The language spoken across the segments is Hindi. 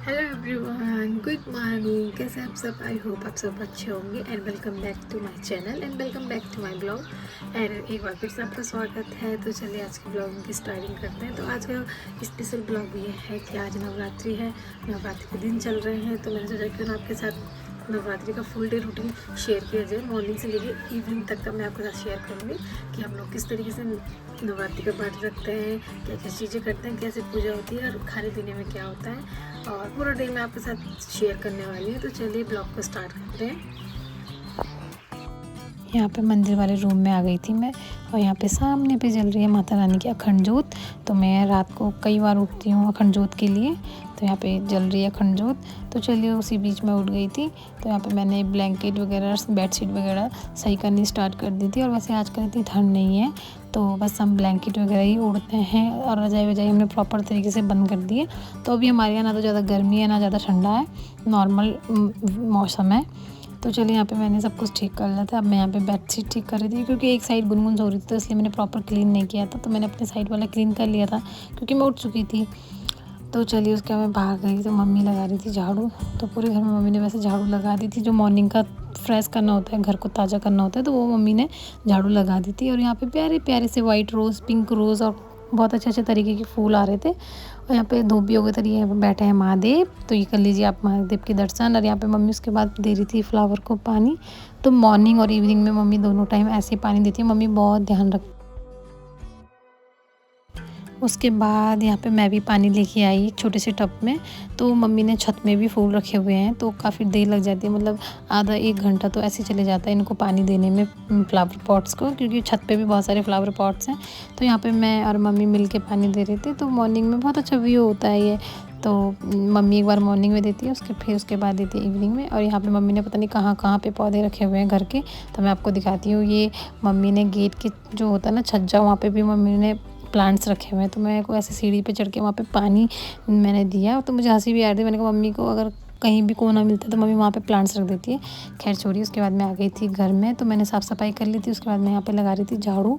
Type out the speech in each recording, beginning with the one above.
Hello everyone, good morning. कैसे आप सब? आई होप आप सब अच्छे होंगे and welcome back to my channel and welcome back to my blog. And एक बार फिर से आपका स्वागत है। तो चलिए आज के ब्लॉग की स्टार्टिंग करते हैं। तो आज का स्पेशल ब्लॉग ये है कि आज नवरात्रि है, नवरात्रि के दिन चल रहे हैं। तो मैंने सोचा क्यों ना आपके साथ नवरात्रि का फुल डे रूटीन शेयर किया जाए। मॉर्निंग से लेकर इवनिंग तक का मैं आपके साथ शेयर करूँगी कि हम लोग किस तरीके से नवरात्रि का व्रत रखते हैं, क्या क्या चीज़ें करते हैं, कैसे पूजा होती है और खाने पीने में क्या होता है, और पूरा डे मैं आपके साथ शेयर करने वाली हूँ। तो चलिए ब्लॉग को स्टार्ट करते हैं। यहाँ पे मंदिर वाले रूम में आ गई थी मैं, और यहाँ पे सामने पे जल रही है माता रानी की अखंड जोत। तो मैं रात को कई बार उठती हूँ अखंड जोत के लिए, तो यहाँ पे जल रही है अखंड जोत। तो चलिए उसी बीच में उठ गई थी। तो यहाँ पे मैंने ब्लैंकेट वगैरह बेडशीट वगैरह सही करनी स्टार्ट कर दी थी। और वैसे आजकल इतनी ठंड नहीं है, तो बस हम ब्लैंकेट वगैरह ही ओढ़ते हैं, और रजाई वजाई हमने प्रॉपर तरीके से बंद कर दी है। तो अभी हमारे यहाँ ना तो ज़्यादा गर्मी है ना ज़्यादा ठंडा है, नॉर्मल मौसम है। तो चलिए यहाँ पे मैंने सब कुछ ठीक कर लिया था। अब मैं यहाँ पे बेडशीट ठीक कर रही थी, क्योंकि एक साइड गुनगुन सो रही थी, तो इसलिए मैंने प्रॉपर क्लीन नहीं किया था। तो मैंने अपने साइड वाला क्लीन कर लिया था, क्योंकि मैं उठ चुकी थी। तो चलिए उसके बाद मैं बाहर गई, तो मम्मी लगा रही थी झाड़ू। तो पूरे घर में मम्मी ने वैसे झाड़ू लगा दी थी। जो मॉर्निंग का फ्रेश करना होता है, घर को ताज़ा करना होता है, तो वो मम्मी ने झाड़ू लगा दी थी। और यहाँ पे प्यारे प्यारे से वाइट रोज़, पिंक रोज़ और बहुत अच्छे अच्छे तरीके के फूल आ रहे थे। और यहाँ पे धूप भी हो गई, तो ये बैठे हैं महादेव, तो ये कर लीजिए आप महादेव के दर्शन। और यहाँ पे मम्मी उसके बाद दे रही थी फ्लावर को पानी। तो मॉर्निंग और इवनिंग में मम्मी दोनों टाइम ऐसे ही पानी देती है। मम्मी बहुत ध्यान रखती। उसके बाद यहाँ पे मैं भी पानी लेके आई छोटे से टब में। तो मम्मी ने छत में भी फूल रखे हुए हैं, तो काफ़ी देर लग जाती है, मतलब आधा एक घंटा तो ऐसे चले जाता है इनको पानी देने में, फ्लावर पॉट्स को, क्योंकि छत पे भी बहुत सारे फ्लावर पॉट्स हैं। तो यहाँ पे मैं और मम्मी मिल के पानी दे रहे थे। तो मॉर्निंग में बहुत अच्छा व्यू होता है ये। तो मम्मी एक बार मॉर्निंग में देती है, उसके बाद देती है इवनिंग में। और यहाँ पे मम्मी ने पता नहीं कहाँ कहाँ पे पौधे रखे हुए हैं घर के, तो मैं आपको दिखाती हूँ। ये मम्मी ने गेट के जो होता है ना छज्जा, वहाँ पे भी मम्मी ने प्लांट्स रखे हुए हैं। तो मैं को ऐसे सीढ़ी पे चढ़ के वहाँ पे पानी मैंने दिया। तो मुझे हंसी भी आ रही थी। मैंने कहा मम्मी को अगर कहीं भी कोना मिलता है तो मम्मी वहाँ पे प्लांट्स रख देती है। खैर छोड़िए, उसके बाद मैं आ गई थी घर में, तो मैंने साफ़ सफाई कर ली थी। उसके बाद मैं यहाँ पे लगा रही थी झाड़ू।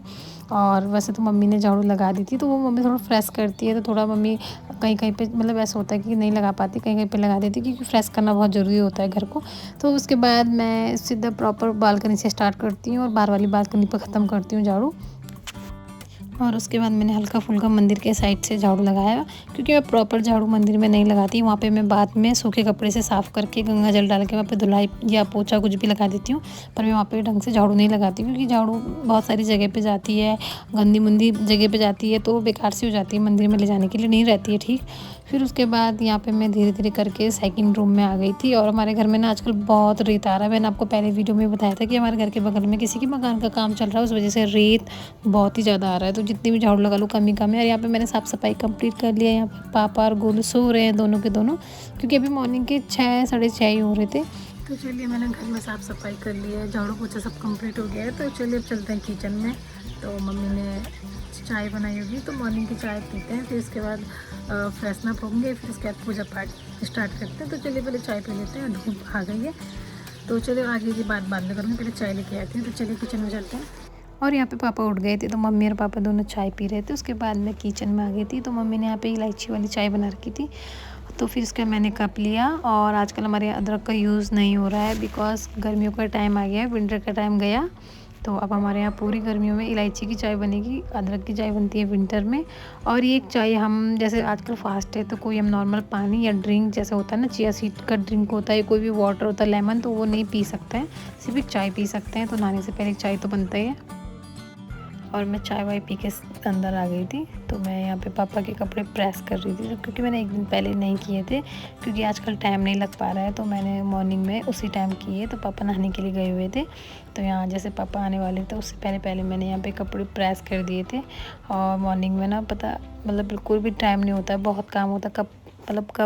और वैसे तो मम्मी ने झाड़ू लगा दी थी, तो वो मम्मी थोड़ा फ्रेश करती है, तो थोड़ा मम्मी कहीं कहीं पे मतलब ऐसा होता है कि नहीं लगा पाती, कहीं कहीं पे लगा देती, क्योंकि फ्रेश करना बहुत ज़रूरी होता है घर को। तो उसके बाद मैं सीधा प्रॉपर बालकनी से स्टार्ट करती हूँ और बाहर वाली बालकनी पर ख़त्म करती हूँ झाड़ू। और उसके बाद मैंने हल्का फुल्का मंदिर के साइड से झाड़ू लगाया, क्योंकि मैं प्रॉपर झाड़ू मंदिर में नहीं लगाती। वहाँ पे मैं बाद में सूखे कपड़े से साफ़ करके गंगा जल डाल के वहाँ पे धुलाई या पोछा कुछ भी लगा देती हूँ। पर मैं वहाँ पे ढंग से झाड़ू नहीं लगाती, क्योंकि झाड़ू बहुत सारी जगह पे जाती है, गंदी मंदी जगह पे जाती है, तो बेकार सी हो जाती है, मंदिर में ले जाने के लिए नहीं रहती है ठीक। फिर उसके बाद यहाँ पे मैं धीरे धीरे करके सेकंड रूम में आ गई थी। और हमारे घर में ना आजकल बहुत रेत आ रहा है। मैंने आपको पहले वीडियो में बताया था कि हमारे घर के बगल में किसी के मकान का काम चल रहा है, उस वजह से रेत बहुत ही ज़्यादा आ रहा है। तो जितनी भी झाड़ू लगा लो कम ही कम है। और यहाँ पे मैंने साफ़ सफाई कंप्लीट कर लिया। यहाँ पे पापा और गोलू सो रहे हैं दोनों के दोनों, क्योंकि अभी मॉर्निंग के 6 साढ़े 6 ही हो रहे थे। तो चलिए मैंने घर में साफ़ सफाई कर लिया है, झाड़ू पोछा सब कंप्लीट हो गया है। तो चलिए अब चलते हैं किचन में। तो मम्मी ने चाय बनाई होगी, तो मॉर्निंग की चाय पीते हैं, फिर इसके बाद फ्रेशन अप होंगे, फिर इसके बाद पूजा पाठ स्टार्ट करते हैं। तो चलिए पहले चाय पी लेते हैं, धूप आ गई है। तो चलिए आगे की बात बाद में करूँगी, पहले चाय लेके आती हूँ। तो चलिए किचन में चलते हैं। और यहाँ पे पापा उठ गए थे, तो मम्मी और पापा दोनों चाय पी रहे थे। उसके बाद मैं किचन में आ गई थी। तो मम्मी ने यहाँ पे इलायची वाली चाय बना रखी थी, तो फिर इसका मैंने कप लिया। और आजकल हमारे यहाँ अदरक का यूज़ नहीं हो रहा है, बिकॉज़ गर्मियों का टाइम आ गया है, विंटर का टाइम गया। तो अब हमारे यहाँ पूरी गर्मियों में इलायची की चाय बनेगी, अदरक की चाय बनती है विंटर में। और ये एक चाय हम जैसे आजकल फास्ट है, तो कोई हम नॉर्मल पानी या ड्रिंक जैसे होता है ना, चिया सीड का ड्रिंक होता है, कोई भी वाटर होता है लेमन, तो वो नहीं पी सकते हैं, सिर्फ एक चाय पी सकते हैं। तो नहाने से पहले एक चाय तो बनता ही है। और मैं चाय वाय पी के अंदर आ गई थी। तो मैं यहाँ पे पापा के कपड़े प्रेस कर रही थी, तो क्योंकि मैंने एक दिन पहले नहीं किए थे, क्योंकि आजकल टाइम नहीं लग पा रहा है, तो मैंने मॉर्निंग में उसी टाइम किए। तो पापा नहाने के लिए गए हुए थे, तो यहाँ जैसे पापा आने वाले थे उससे पहले पहले मैंने यहाँ पे कपड़े प्रेस कर दिए थे। और मॉर्निंग में ना पता मतलब बिल्कुल भी टाइम नहीं होता है, बहुत काम होता है, कब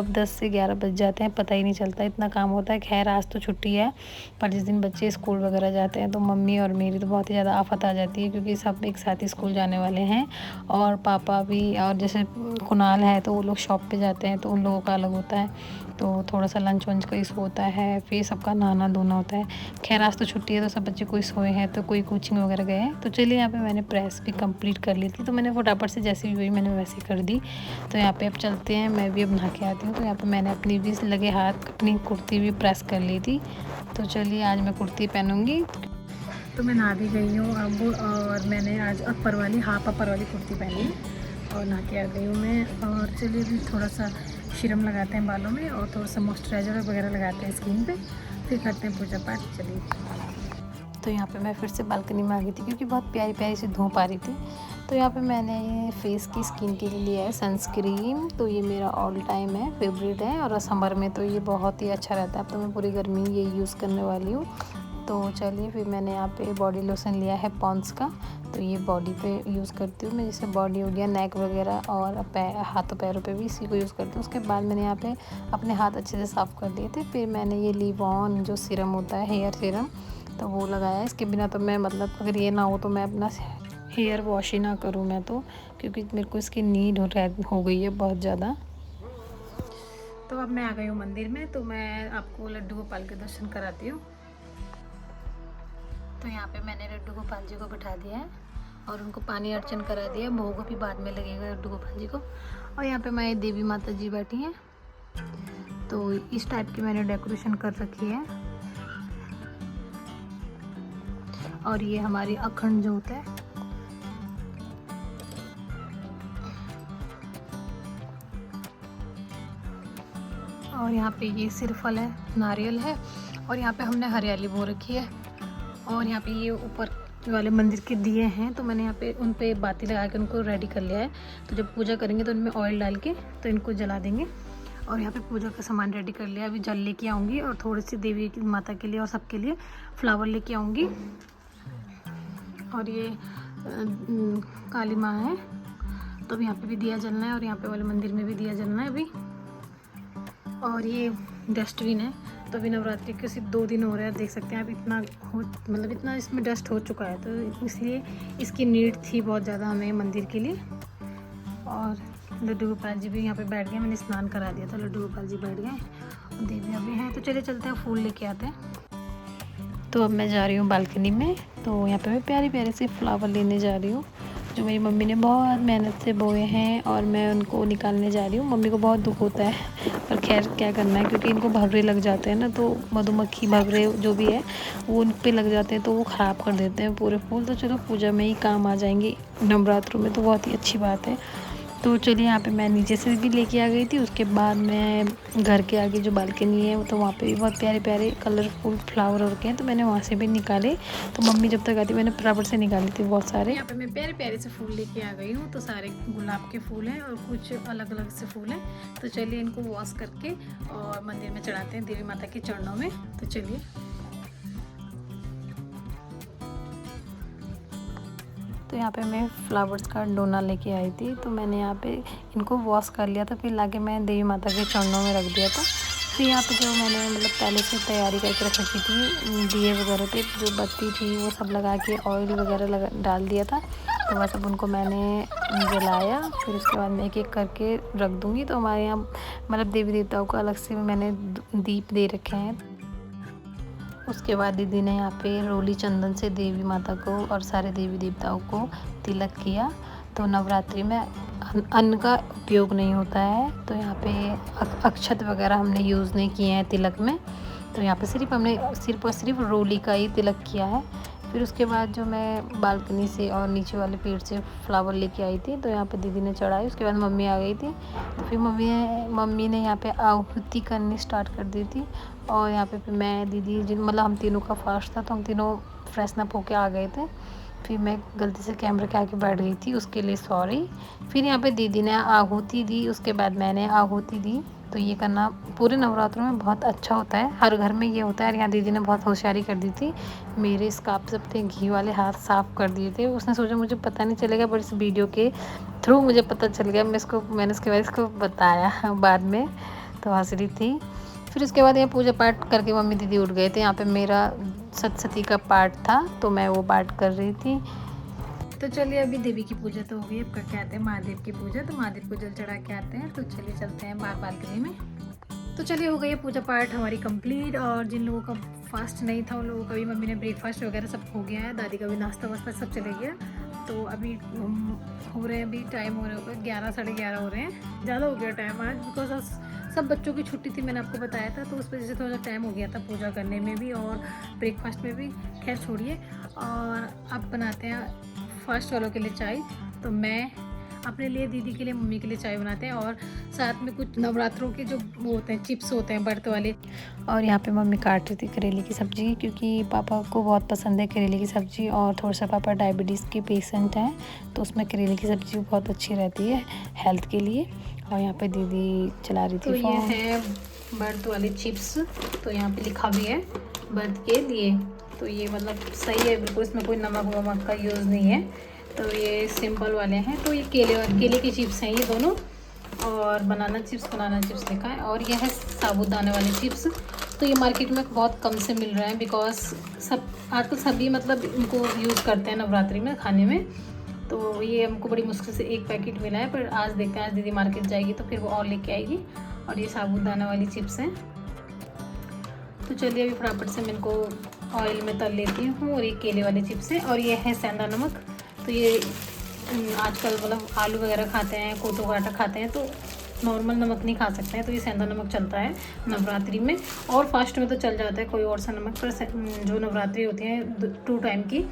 10 से 11 बज जाते हैं पता ही नहीं चलता, इतना काम होता है। खैर आज तो छुट्टी है, पर जिस दिन बच्चे स्कूल वगैरह जाते हैं तो मम्मी और मेरी तो बहुत ही ज़्यादा आफत आ जाती है, क्योंकि सब एक साथ ही स्कूल जाने वाले हैं। और पापा भी, और जैसे कुणाल है तो वो लोग शॉप पे जाते हैं, तो उन लोगों का अलग होता है, तो थोड़ा सा लंच वंच का इशू होता है, फिर सबका नहाना धोना होता है। खैर आज तो छुट्टी है, तो सब बच्चे कोई सोए हैं, तो कोई कोचिंग वगैरह गए हैं। तो चलिए यहाँ पे मैंने प्रेस भी कंप्लीट कर ली थी, तो मैंने फटाफट से जैसे भी हुई मैंने वैसे कर दी। तो यहाँ पे अब चलते हैं, मैं भी अब नहा के आती हूँ। तो यहाँ पे मैंने अपनी भी लगे हाथ अपनी कुर्ती भी प्रेस कर ली थी। तो चलिए आज मैं कुर्ती पहनूँगी। तो मैं नहा भी गई हूँ अब, और मैंने आज अपर वाली हाफ अपर वाली कुर्ती पहनी है और नहा के आ गई हूँ मैं। और चलिए अभी थोड़ा सा सीरम लगाते हैं बालों में और थोड़ा सा मॉइस्चराइज़र वगैरह लगाते हैं स्किन पे, फिर करते हैं पूजा पाठ। चलिए। तो यहाँ पे मैं फिर से बालकनी में आ गई थी क्योंकि बहुत प्यारी प्यारी सी धूप आ रही थी। तो यहाँ पे मैंने फेस की स्किन के लिए लिया है सनस्क्रीन। तो ये मेरा ऑल टाइम है, फेवरेट है, और समर में तो ये बहुत ही अच्छा रहता है। अब तो मैं पूरी गर्मी ये यूज़ करने वाली हूँ। तो चलिए फिर मैंने यहाँ पे बॉडी लोशन लिया है पॉन्ड्स का। तो ये बॉडी पे यूज़ करती हूँ मैं, जैसे बॉडी हो गया, नेक वगैरह, और हाथों पैरों पे भी इसी को यूज़ करती हूँ। उसके बाद मैंने यहाँ पे अपने हाथ अच्छे से साफ़ कर लिए थे। फिर मैंने ये लिवॉन जो सीरम होता है, हेयर सीरम, तो वो लगाया। इसके बिना तो मैं मतलब अगर ये ना हो तो मैं अपना हेयर वॉश ही ना करूँ मैं तो, क्योंकि मेरे को इसकी नीड हो गई है बहुत ज़्यादा। तो अब मैं आ गई हूँ मंदिर में, तो मैं आपको लड्डू गोपाल के दर्शन कराती हूँ। तो यहाँ पे मैंने लड्डू गोपाल जी को बिठा दिया है और उनको पानी अर्चन करा दिया। भोग भी बाद में लगेगा लड्डू गोपाल जी को। और यहाँ पे मैं देवी माता जी बैठी हैं, तो इस टाइप की मैंने डेकोरेशन कर रखी है। और ये हमारी अखंड जोत है। और यहाँ पे ये सिरफल है, नारियल है, और यहाँ पे हमने हरियाली बो रखी है। और यहाँ पे ये ऊपर वाले मंदिर के दिए हैं, तो मैंने यहाँ पे उन पे बाती लगा के उनको रेडी कर लिया है। तो जब पूजा करेंगे तो उनमें ऑयल डाल के तो इनको जला देंगे। और यहाँ पे पूजा का सामान रेडी कर लिया। अभी जल लेके आऊँगी और थोड़ी सी देवी की माता के लिए और सबके लिए फ्लावर लेके आऊँगी। और ये काली माँ है, तो अभी यहाँ पे भी दिया जलना है और यहाँ पे वाले मंदिर में भी दिया जलना है अभी। और ये डस्टबिन है, तो अभी नवरात्रि के सिर्फ 2 दिन हो रहे हैं, देख सकते हैं आप इतना इसमें डस्ट हो चुका है। तो इसलिए इसकी नीड थी बहुत ज़्यादा हमें मंदिर के लिए। और लड्डू गोपाल जी भी यहाँ पे बैठ गए, मैंने स्नान करा दिया था, लड्डू गोपाल जी बैठ गए और देवियाँ भी हैं। तो चलिए चलते हैं, फूल लेके आते हैं। तो अब मैं जा रही हूँ बालकनी में। तो यहाँ पे मैं प्यारे प्यारे से फ्लावर लेने जा रही हूँ जो मेरी मम्मी ने बहुत मेहनत से बोए हैं, और मैं उनको निकालने जा रही हूँ। मम्मी को बहुत दुख होता है, पर खैर क्या करना है, क्योंकि इनको भंवरे लग जाते हैं ना, तो मधुमक्खी भंवरे जो भी है वो उन पे लग जाते हैं, तो वो ख़राब कर देते हैं पूरे फूल। तो चलो पूजा में ही काम आ जाएंगे नवरात्रों में, तो बहुत ही अच्छी बात है। तो चलिए यहाँ पे मैं नीचे से भी लेके आ गई थी। उसके बाद मैं घर के आगे जो बालकनी है, तो वहाँ पे भी बहुत प्यारे प्यारे कलरफुल फ्लावर रखे हैं, तो मैंने वहाँ से भी निकाले। तो मम्मी जब तक आती मैंने फटाफट से निकाली थी बहुत सारे। यहाँ पे मैं प्यारे प्यारे से फूल लेके आ गई हूँ। तो सारे गुलाब के फूल हैं और कुछ अलग अलग से फूल हैं। तो चलिए इनको वॉश करके और मंदिर में चढ़ाते हैं देवी माता के चरणों में। तो चलिए। तो यहाँ पे मैं फ्लावर्स का डोना लेके आई थी, तो मैंने यहाँ पे इनको वॉश कर लिया था, फिर लाके मैं देवी माता के चरणों में रख दिया था। फिर यहाँ पे जो मैंने मतलब पहले से तैयारी करके रख रखी थी, दिए वगैरह पे जो बत्ती थी वो सब लगा के ऑयल वगैरह डाल दिया था। तो वह सब उनको मैंने जलाया। फिर उसके बाद मैं एक एक करके रख दूँगी। तो हमारे यहाँ मतलब देवी देवताओं को अलग से मैंने दीप दे रखे हैं। उसके बाद दीदी ने यहाँ पे रोली चंदन से देवी माता को और सारे देवी देवताओं को तिलक किया। तो नवरात्रि में अन्न का उपयोग नहीं होता है, तो यहाँ पे अक्षत वगैरह हमने यूज़ नहीं किए हैं तिलक में। तो यहाँ पे सिर्फ हमने सिर्फ और सिर्फ रोली का ही तिलक किया है। फिर उसके बाद जो मैं बालकनी से और नीचे वाले पेड़ से फ्लावर लेके आई थी, तो यहाँ पे दीदी ने चढ़ाई। उसके बाद मम्मी आ गई थी, तो फिर मम्मी ने यहाँ पे आहुति करनी स्टार्ट कर दी थी। और यहाँ पे फिर मैं दीदी मतलब हम तीनों का फास्ट था, तो हम तीनों फ्रेशन अप होके आ गए थे। फिर मैं गलती से कैमरे के आगे बैठ गई थी, उसके लिए सॉरी। फिर यहाँ पे दीदी ने आहुति दी, उसके बाद मैंने आहुति दी। तो ये करना पूरे नवरात्रों में बहुत अच्छा होता है, हर घर में ये होता है। और यहाँ दीदी ने बहुत होशियारी कर दी थी, मेरे स्कार्फ से अपने घी वाले हाथ साफ़ कर दिए थे। उसने सोचा मुझे पता नहीं चलेगा, पर इस वीडियो के थ्रू मुझे पता चल गया। मैंने उसके बाद इसको बताया बाद में, तो हंस रही थी। फिर उसके बाद यहाँ पूजा पाठ करके मम्मी दीदी उठ गए थे। यहाँ पे मेरा सतसती का पाठ था, तो मैं वो पाठ कर रही थी। तो चलिए अभी देवी की पूजा तो हो गई, अब करके आते हैं महादेव की पूजा। तो महादेव को जल चढ़ा के आते हैं। तो चलिए चलते हैं बाहर बालकनी में। तो चलिए हो गई है पूजा पाठ हमारी कंप्लीट। और जिन लोगों का फास्ट नहीं था उन लोगों का भी मम्मी ने ब्रेकफास्ट वगैरह सब हो गया है। दादी का भी नाश्ता वास्ता सब चले गया। तो अभी हो रहे हैं, अभी टाइम हो रहा होगा 11 साढ़े 11 हो रहे हैं, ज़्यादा हो गया टाइम आज, बिकॉज आज सब बच्चों की छुट्टी थी, मैंने आपको बताया था, तो उस वजह से थोड़ा सा टाइम हो गया था पूजा करने में भी और ब्रेकफास्ट में भी। खैर छोड़िए, और अब बनाते हैं फर्स्ट वालों के लिए चाय। तो मैं अपने लिए, दीदी के लिए, मम्मी के लिए चाय बनाते हैं, और साथ में कुछ नवरात्रों के जो वो होते हैं चिप्स होते हैं बर्त वाले। और यहाँ पे मम्मी काट रही थी करेले की सब्ज़ी, क्योंकि पापा को बहुत पसंद है करेले की सब्ज़ी, और थोड़ा सा पापा डायबिटीज़ के पेशेंट हैं, तो उसमें करेले की सब्ज़ी बहुत अच्छी रहती है हेल्थ के लिए। और यहाँ पे दीदी चला रही थी तो ये है बर्त वाले चिप्स, तो यहाँ पे लिखा भी है बर्त के लिए, तो ये मतलब सही है बिल्कुल, इसमें कोई नमक वमक का यूज़ नहीं है। तो ये सिंपल वाले हैं, तो ये केले के चिप्स हैं ये दोनों, और बनाना चिप्स लिखा है। और ये है साबूदाने वाले चिप्स, तो ये मार्केट में बहुत कम से मिल रहे हैं, बिकॉज सब आजकल सभी मतलब इनको यूज़ करते हैं नवरात्रि में खाने में। तो ये हमको बड़ी मुश्किल से एक पैकेट मिला है, पर आज देखते हैं, आज दीदी मार्केट जाएगी तो फिर वो और लेके आएगी। और ये साबूदाना वाली चिप्स हैं। तो चलिए अभी फटाफट से मैं इनको ऑयल में तल लेती हूँ। और ये केले वाले चिप्स हैं, और ये है सेंधा नमक। तो ये आजकल मतलब आलू वगैरह खाते हैं, कोतो घाटा खाते हैं, तो नॉर्मल नमक नहीं खा सकते हैं, तो ये सेंधा नमक चलता है नवरात्रि में, और फास्ट में तो चल जाता है कोई और सा नमक, पर जो नवरात्रि होती है 2 टाइम की,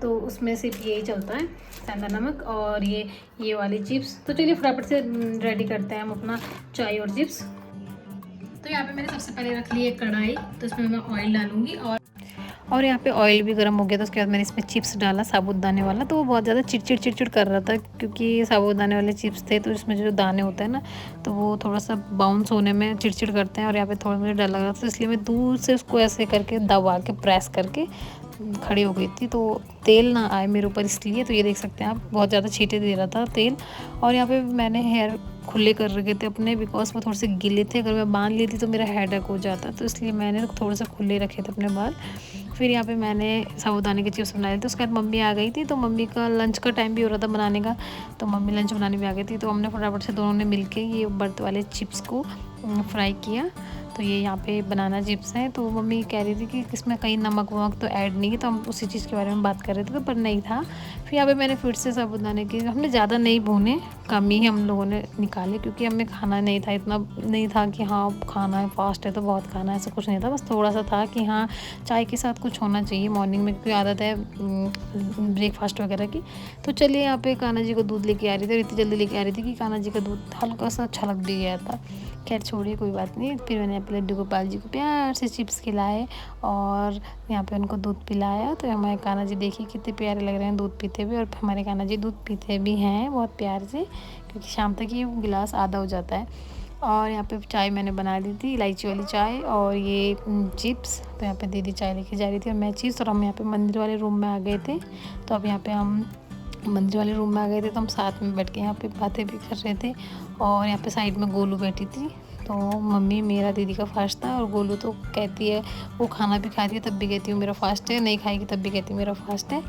तो उसमें सिर्फ यही चलता है सेंधा नमक। और ये वाली चिप्स। तो चलिए फटाफट से रेडी करते हैं हम अपना चाय और चिप्स। तो यहाँ पे मैंने सबसे पहले रख ली है कढ़ाई, तो इसमें मैं ऑयल डालूंगी, और यहाँ पे ऑयल भी गर्म हो गया, तो उसके बाद मैंने इसमें चिप्स डाला साबूदाने वाला। तो वो बहुत ज़्यादा चिड़चिड़ कर रहा था, क्योंकि साबूदाने वाले चिप्स थे, तो इसमें जो दाने होते हैं ना, तो वो थोड़ा सा बाउंस होने में चिड़चिड़ करते हैं, और यहाँ पे थोड़ा मुझे डर लग रहा था, तो इसलिए मैं दूर से उसको ऐसे करके दबा के प्रेस करके खड़ी हो गई थी, तो तेल ना आए मेरे ऊपर इसलिए। तो ये देख सकते हैं आप, बहुत ज़्यादा छींटे दे रहा था तेल। और यहाँ पे मैंने हेयर खुले कर रखे थे अपने, बिकॉज वो थोड़े से गीले थे, अगर मैं बांध लेती तो मेरा हेडेक हो जाता, तो इसलिए मैंने थोड़ा सा खुले रखे थे अपने बाल। फिर यहाँ पे मैंने साबूदाने के चिप्स बनाए थे। उसके बाद मम्मी आ गई थी, तो मम्मी का लंच का टाइम भी हो रहा था बनाने का, तो मम्मी लंच बनाने भी आ गई थी। तो हमने फटाफट से दोनों ने मिलके ये बर्त वाले चिप्स को फ्राई किया। तो ये यहाँ पे बनाना चिप्स हैं। तो मम्मी कह रही थी कि इसमें कहीं नमक वमक तो ऐड नहीं है, तो हम उसी चीज़ के बारे में बात कर रहे थे, तो पर नहीं था। फिर यहाँ पे मैंने फिर से साबूदाने की, हमने ज़्यादा नहीं भूने, कम ही हम लोगों ने निकाले, क्योंकि हमें खाना नहीं था, इतना नहीं था कि हाँ खाना है, फास्ट है तो बहुत खाना है, ऐसा कुछ नहीं था। बस थोड़ा सा था कि हाँ चाय के साथ कुछ होना चाहिए मॉर्निंग में, क्योंकि आदत है ब्रेकफास्ट वगैरह की। तो चलिए यहाँ पे कान्हा जी को दूध लेके आ रही थी, और इतनी जल्दी लेके आ रही थी कि कान्हा जी का दूध हल्का सा छलक भी गया था। खैर छोड़िए, कोई बात नहीं। फिर मैंने अपने लड्डू गोपाल जी को प्यार से चिप्स खिलाए, और यहाँ पे उनको दूध पिलाया। तो हमारे कान्हा जी देखिए कितने प्यारे लग रहे हैं दूध पीते हुए, और हमारे कान्हा जी दूध पीते भी हैं बहुत प्यार से, क्योंकि शाम तक ये गिलास आधा हो जाता है। और यहाँ पे चाय मैंने बना ली थी, इलायची वाली चाय, और ये चिप्स। तो यहाँ पे दीदी चाय लेके जा रही थी और मैं चिप्स, और हम यहाँ पे मंदिर वाले रूम में आ गए थे। तो अब यहाँ पे हम मंदिर वाले रूम में आ गए थे, तो हम साथ में बैठ के यहाँ पे बातें भी कर रहे थे। और यहाँ पे साइड में गोलू बैठी थी। तो मम्मी, मेरा दीदी का फास्ट था, और गोलू तो कहती है, वो खाना भी खाती है तब भी कहती हूँ मेरा फास्ट है, नहीं खाएगी तब भी कहती हूँ मेरा फास्ट है।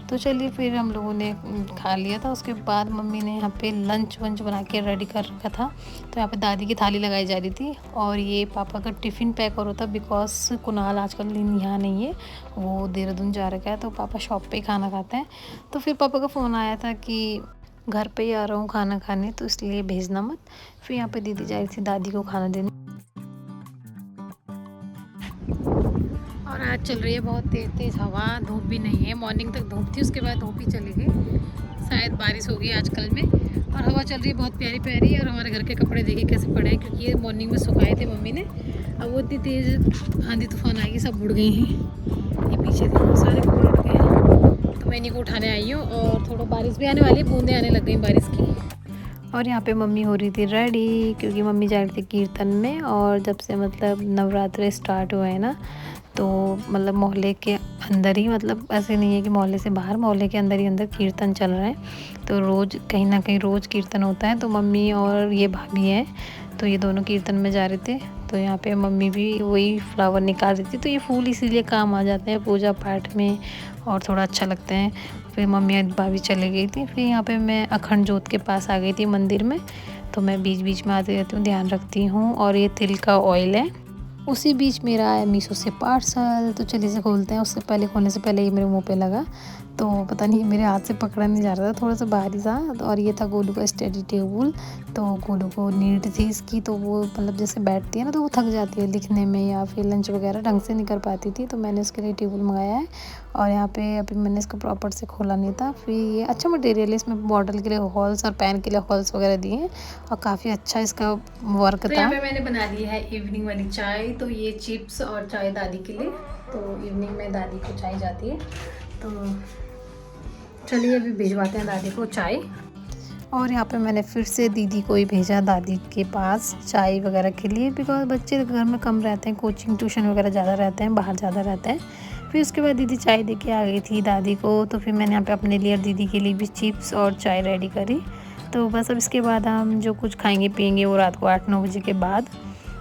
तो चलिए फिर हम लोगों ने खा लिया था। उसके बाद मम्मी ने यहाँ पे लंच वंच बना के रेडी कर रखा था। तो यहाँ पे दादी की थाली लगाई जा रही थी, और ये पापा का टिफ़िन पैक हो रहा था, बिकॉज कुणाल आजकल यहाँ नहीं है, वो देहरादून जा रखा है, तो पापा शॉप पे ही खाना खाते हैं। तो फिर पापा का फ़ोन आया था कि घर पे ही आ रहा हूँ खाना खाने, तो इसलिए भेजना मत। फिर यहाँ पे दीदी जा रही थी दादी को खाना देने। और आज चल रही है बहुत तेज़ हवा, धूप भी नहीं है, मॉर्निंग तक धूप थी, उसके बाद धूप ही चली गई, शायद बारिश होगी आजकल में। और हवा चल रही है बहुत प्यारी प्यारी, और हमारे घर के कपड़े देखिए कैसे पड़े हैं, क्योंकि ये मॉर्निंग में सुखाए थे मम्मी ने। अब वो इतनी तेज़ आंधी तूफान आएगी, सब उड़ गए हैं, ये पीछे थे सारे कपड़े उड़ गए हैं। तो मैं इन्हीं को उठाने आई हूँ, और थोड़ा बारिश भी आने वाली है, बूंदें आने लग गई बारिश की। और यहाँ पे मम्मी हो रही थी रेडी, क्योंकि मम्मी जा रही थी कीर्तन में। और जब से मतलब नवरात्रे स्टार्ट हुए हैं ना, तो मतलब मोहल्ले के अंदर ही, मतलब ऐसे नहीं है कि मोहल्ले से बाहर, मोहल्ले के अंदर ही अंदर कीर्तन चल रहा है। तो रोज़ कहीं ना कहीं रोज़ कीर्तन होता है। तो मम्मी और ये भाभी हैं, तो ये दोनों कीर्तन में जा रहे थे। तो यहाँ पे मम्मी भी वही फ्लावर निकाल रही थी। तो ये फूल इसीलिए काम आ जाते हैं पूजा पाठ में, और थोड़ा अच्छा लगता है। फिर मम्मी भाभी चली गई थी। फिर यहाँ पे मैं अखंड जोत के पास आ गई थी मंदिर में। तो मैं बीच बीच में आती रहती हूँ, ध्यान रखती हूँ। और ये तिल का ऑयल है। उसी बीच मेरा आया मीशो से पार्सल, तो चलिए से खोलते हैं। उससे पहले खोलने से पहले ये मेरे मुंह पे लगा, तो पता नहीं मेरे हाथ से पकड़ा नहीं जा रहा था, थोड़ा सा भारी था। और ये था गोलू का स्टडी टेबल। तो गोलू को नीड थी इसकी, तो वो मतलब जैसे बैठती है ना तो वो थक जाती है लिखने में या फिर लंच वगैरह ढंग से नहीं कर पाती थी, तो मैंने उसके लिए टेबल मंगाया है। और यहाँ पे अभी मैंने इसको प्रॉपर से खोला नहीं था। फिर ये अच्छा मटेरियल है, इसमें बॉटल के लिए होल्स और पेन के लिए होल्स वगैरह दिए हैं और काफ़ी अच्छा इसका वर्क तो था। यहाँ पे मैंने बना ली है इवनिंग वाली चाय। तो ये चिप्स और चाय दादी के लिए, तो इवनिंग में दादी को चाय जाती है। तो चलिए अभी भिजवाते हैं दादी को चाय। और यहाँ पे मैंने फिर से दीदी को ही भेजा दादी के पास चाय वगैरह के लिए, बिकॉज बच्चे घर में कम रहते हैं, कोचिंग ट्यूशन वगैरह ज़्यादा रहते हैं, बाहर ज़्यादा रहते हैं। फिर उसके बाद दीदी चाय दे के आ गई थी दादी को। तो फिर मैंने यहाँ पे अपने लिए और दीदी के लिए भी चिप्स और चाय रेडी करी। तो बस अब इसके बाद हम जो कुछ खाएंगे पियेंगे वो रात को 8-9 बजे के बाद।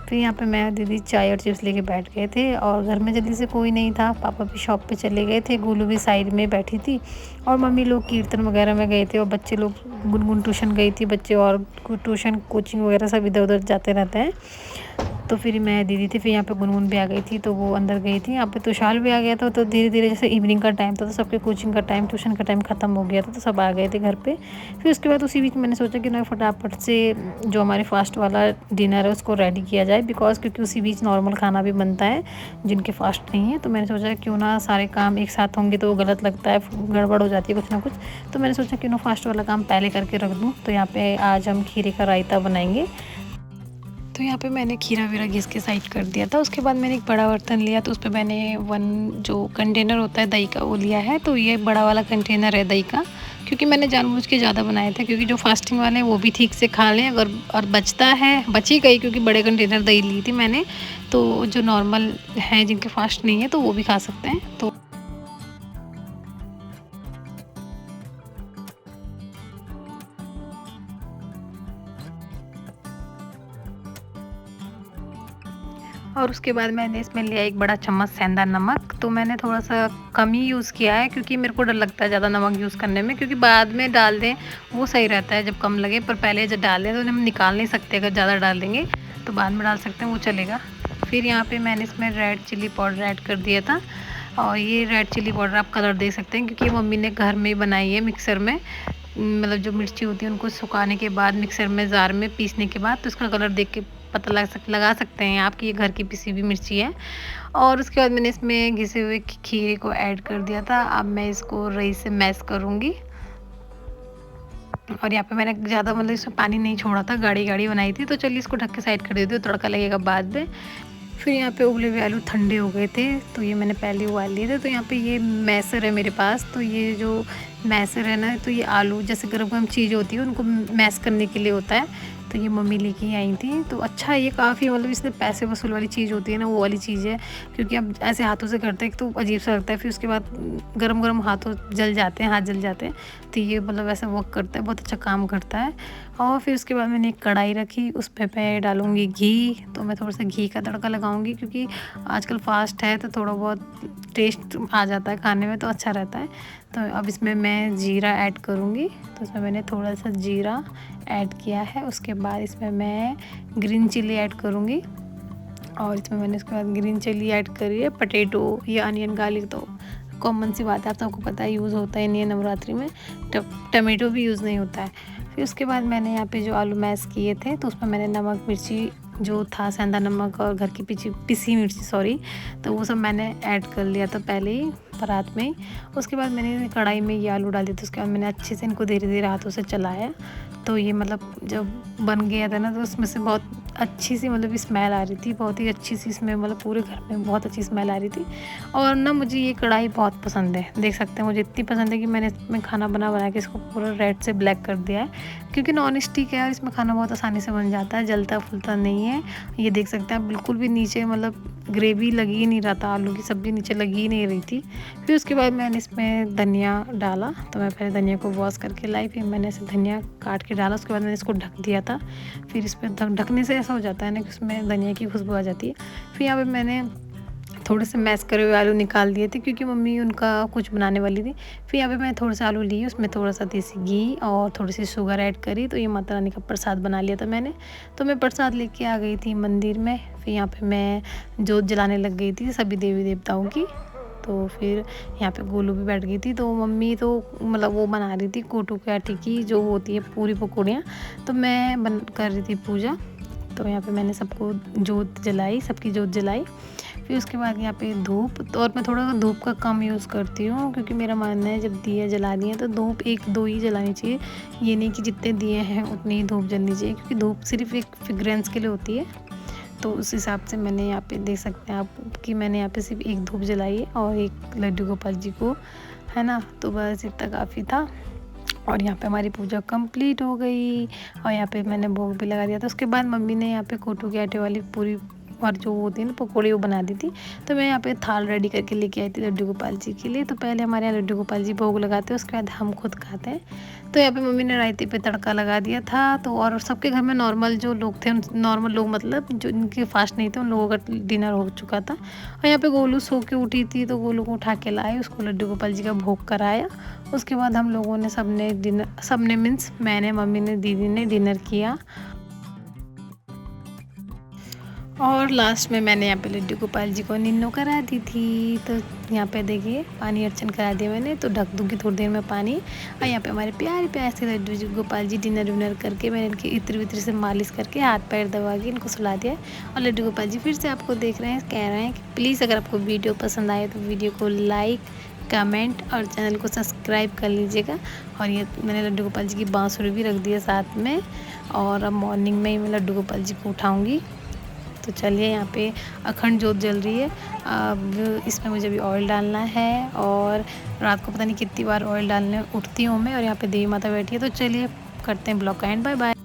फिर यहाँ पे मैं और दीदी चाय और चिप्स लेके बैठ गए थे और घर में जल्दी से कोई नहीं था, पापा भी शॉप पे चले गए थे, गोलू भी साइड में बैठी थी और मम्मी लोग कीर्तन वगैरह में गए थे और बच्चे लोग गुनगुन ट्यूशन गई थी, बच्चे और ट्यूशन कोचिंग वगैरह सब इधर उधर जाते रहते हैं। तो फिर मैं दीदी थी, फिर यहाँ पे गुनगुन भी आ गई थी, तो वो अंदर गई थी। यहाँ पे तुषार भी आ गया था। तो धीरे धीरे जैसे इवनिंग का टाइम था तो सबके कोचिंग का टाइम ट्यूशन का टाइम ख़त्म हो गया था, तो सब आ गए थे घर पे। फिर उसके बाद उसी बीच मैंने सोचा कि ना फटाफट से जो हमारे फास्ट वाला डिनर है उसको रेडी किया जाए, बिकॉज क्योंकि उसी बीच नॉर्मल खाना भी बनता है जिनके फास्ट नहीं है। तो मैंने सोचा क्यों ना सारे काम एक साथ होंगे तो वो गलत लगता है, गड़बड़ हो जाती है कुछ ना कुछ। तो मैंने सोचा क्यों ना फास्ट वाला काम पहले करके रख दूँ। तो यहाँ पे आज हम खीरे का रायता बनाएंगे। तो यहाँ पे मैंने खीरा वीरा घिस के साइड कर दिया था। उसके बाद मैंने एक बड़ा बर्तन लिया, तो उस पर मैंने जो कंटेनर होता है दही का वो लिया है। तो ये बड़ा वाला कंटेनर है दही का, क्योंकि मैंने जानबूझ के ज़्यादा बनाए थे, क्योंकि जो फास्टिंग वाले हैं वो भी ठीक से खा लें। अगर और बचता है बची गई, क्योंकि बड़े कंटेनर दही ली थी मैंने, तो जो नॉर्मल हैं जिनके फास्ट नहीं है तो वो भी खा सकते हैं। तो और उसके बाद मैंने इसमें लिया एक बड़ा चम्मच सेंधा नमक। तो मैंने थोड़ा सा कम ही यूज़ किया है, क्योंकि मेरे को डर लगता है ज़्यादा नमक यूज़ करने में, क्योंकि बाद में डाल दें वो सही रहता है जब कम लगे, पर पहले जब डाल दें तो हम निकाल नहीं सकते। अगर ज़्यादा डाल देंगे तो बाद में डाल सकते हैं, वो चलेगा। फिर यहाँ पर मैंने इसमें रेड चिली पाउडर ऐड कर दिया था। और ये रेड चिली पाउडर आप कलर दे सकते हैं, क्योंकि मम्मी ने घर में ही बनाई है मिक्सर में। मतलब जो मिर्ची होती है उनको सुखाने के बाद मिक्सर में जार में पीसने के बाद, तो इसका कलर देख के पता लगा सकते हैं आप कि ये घर की पिसी हुई मिर्ची है। और उसके बाद मैंने इसमें घिसे हुए खीरे को ऐड कर दिया था। अब मैं इसको रई से मैश करूँगी। और यहाँ पे मैंने ज़्यादा मतलब इसमें पानी नहीं छोड़ा था, गाढ़ी गाढ़ी बनाई थी। तो चलिए इसको ढक के साइड कर देती हूँ, तड़का लगेगा बाद में। फिर यहाँ पे उबले हुए आलू ठंडे हो गए थे, तो ये मैंने पहले उबाल लिए थे। तो यहाँ पे ये मैसर है मेरे पास। तो ये जो मैसर है ना, तो ये आलू जैसे गर्म गर्म चीज़ होती है उनको मैश करने के लिए होता है। तो ये मम्मी लेके आई थी। तो अच्छा है ये, काफ़ी मतलब इसमें पैसे वसूल वाली चीज़ होती है ना, वो वाली चीज़ है। क्योंकि अब ऐसे हाथों से करते हैं तो अजीब सा लगता है, फिर उसके बाद गरम गरम हाथों जल जाते हैं, हाथ जल जाते हैं। तो ये मतलब ऐसा वर्क करता है, बहुत अच्छा काम करता है। और फिर उसके बाद मैंने एक कढ़ाई रखी, उस पर मैं डालूँगी घी। तो मैं थोड़ा सा घी का तड़का लगाऊंगी, क्योंकि आजकल फास्ट है तो थोड़ा बहुत टेस्ट आ जाता है खाने में, तो अच्छा रहता है। तो अब इसमें मैं जीरा ऐड करूँगी। तो इसमें मैंने थोड़ा सा जीरा ऐड किया है। उसके बाद इसमें मैं ग्रीन चिली ऐड करूँगी। और इसमें मैंने उसके बाद ग्रीन चिली ऐड करी है। पटेटो या अनियन गार्लिक तो कॉमन सी बात है, आप सबको पता है यूज़ होता है नहीं है नवरात्रि में। टमेटो भी यूज़ नहीं होता है। फिर उसके बाद मैंने यहाँ पे जो आलू मैश किए थे तो उसमें मैंने नमक मिर्ची जो था, सेंधा नमक और घर की पिसी मिर्ची सॉरी, तो वो सब मैंने ऐड कर लिया था पहले ही परात में ही। उसके बाद मैंने कढ़ाई में ये आलू डाल दिया था। उसके बाद मैंने अच्छे से इनको धीरे धीरे हाथों से चलाया। तो ये मतलब जब बन गया था ना, तो उसमें से बहुत अच्छी सी मतलब स्मेल आ रही थी, बहुत ही अच्छी सी स्मेल, मतलब पूरे घर में बहुत अच्छी स्मेल आ रही थी। और ना मुझे ये कढ़ाई बहुत पसंद है, देख सकते हैं मुझे इतनी पसंद है कि मैंने इसमें खाना बना के इसको पूरा रेड से ब्लैक कर दिया है, क्योंकि नॉन स्टिक है और इसमें खाना बहुत आसानी से बन जाता है, जलता फुलता नहीं है। ये देख सकते हैं आप, बिल्कुल भी नीचे मतलब ग्रेवी लगी ही नहीं रहा था, आलू की सब्ज़ी नीचे लगी ही नहीं रही थी। फिर उसके बाद मैंने इसमें धनिया डाला। तो मैं पहले धनिया को वॉश करके लाई, फिर मैंने इसे धनिया काट के डाला। उसके बाद मैंने इसको ढक दिया था। फिर इसमें ढकने से ऐसा हो जाता है ना कि उसमें धनिया की खुशबू आ जाती है। फिर यहाँ पे मैंने थोड़े से मैश करे हुए आलू निकाल दिए थे, क्योंकि मम्मी उनका कुछ बनाने वाली थी। फिर यहाँ पे मैं थोड़े से आलू लिए, उसमें थोड़ा सा देसी घी और थोड़ी सी शुगर ऐड करी। तो ये माता रानी का प्रसाद बना लिया था मैंने। तो मैं प्रसाद लेके आ गई थी मंदिर में। फिर यहाँ पे मैं जोत जलाने लग गई थी सभी देवी देवताओं की। तो फिर यहाँ पे गोलू भी बैठ गई थी। तो मम्मी तो मतलब वो बना रही थी कोटू के आटे की जो होती है पूरी पकौड़ियाँ, तो मैं कर रही थी पूजा। तो यहाँ पे मैंने सबको जोत जलाई, सबकी जोत जलाई। फिर उसके बाद यहाँ पे धूप, तो और मैं थोड़ा धूप का कम यूज़ करती हूँ क्योंकि मेरा मानना है जब दिया जला दिए तो धूप 1-2 ही जलानी चाहिए। ये नहीं कि जितने दिए हैं उतनी ही धूप जलनी चाहिए, क्योंकि धूप सिर्फ एक फ्रेग्रेंस के लिए होती है। तो उस हिसाब से मैंने यहाँ पे देख सकते हैं आप कि मैंने यहाँ पे सिर्फ एक धूप जलाई है और एक लड्डू गोपाल जी को, है ना। तो बस इतना काफ़ी था और यहाँ पे हमारी पूजा कंप्लीट हो गई और यहाँ पे मैंने भोग भी लगा दिया था। उसके बाद मम्मी ने यहाँ पे कोटू के आटे वाली पूरी और जो होती है ना पकौड़ी वो बना दी थी। तो मैं यहाँ पे थाल रेडी करके लेके आई थी लड्डू गोपाल जी के लिए। तो पहले हमारे यहाँ लड्डू गोपाल जी भोग लगाते हैं, उसके बाद हम खुद खाते हैं। तो यहाँ पे मम्मी ने रायते पे तड़का लगा दिया था। तो और सबके घर में नॉर्मल जो लोग थे, नॉर्मल लोग मतलब जो इनके फास्ट नहीं थे, उन लोगों का डिनर हो चुका था। और यहाँ पे गोलू सो के उठी थी तो गोलू को उठा के लाए, उसको लड्डू गोपाल जी का भोग कराया। उसके बाद हम लोगों ने सबने मीन्स मैंने, मम्मी ने, दीदी ने डिनर किया। और लास्ट में मैंने यहाँ पे लड्डू गोपाल जी को निन्नो करा दी थी। तो यहाँ पे देखिए पानी अर्चन करा दिया मैंने, तो ढक दूँगी थोड़ी देर में पानी। और यहाँ पे हमारे प्यारे प्यारे से लड्डू गोपाल जी डिनर विनर करके मैंने इनकी इत्र वित्र से मालिश करके हाथ पैर दबा के इनको सुला दिया। और लड्डू गोपाल जी फिर से आपको देख रहे हैं, कह रहे हैं कि प्लीज़ अगर आपको वीडियो पसंद आए तो वीडियो को लाइक, कमेंट और चैनल को सब्सक्राइब कर लीजिएगा। और ये मैंने लड्डू गोपाल जी की बांसुरी भी रख दी है साथ में। और अब मॉर्निंग में ही मैं लड्डू गोपाल जी को उठाऊँगी। तो चलिए यहाँ पे अखंड जोत जल रही है। अब इसमें मुझे अभी ऑयल डालना है और रात को पता नहीं कितनी बार ऑयल डालने उठती हूँ मैं। और यहाँ पे देवी माता बैठी है। तो चलिए करते हैं ब्लॉग का एंड, बाय बाय।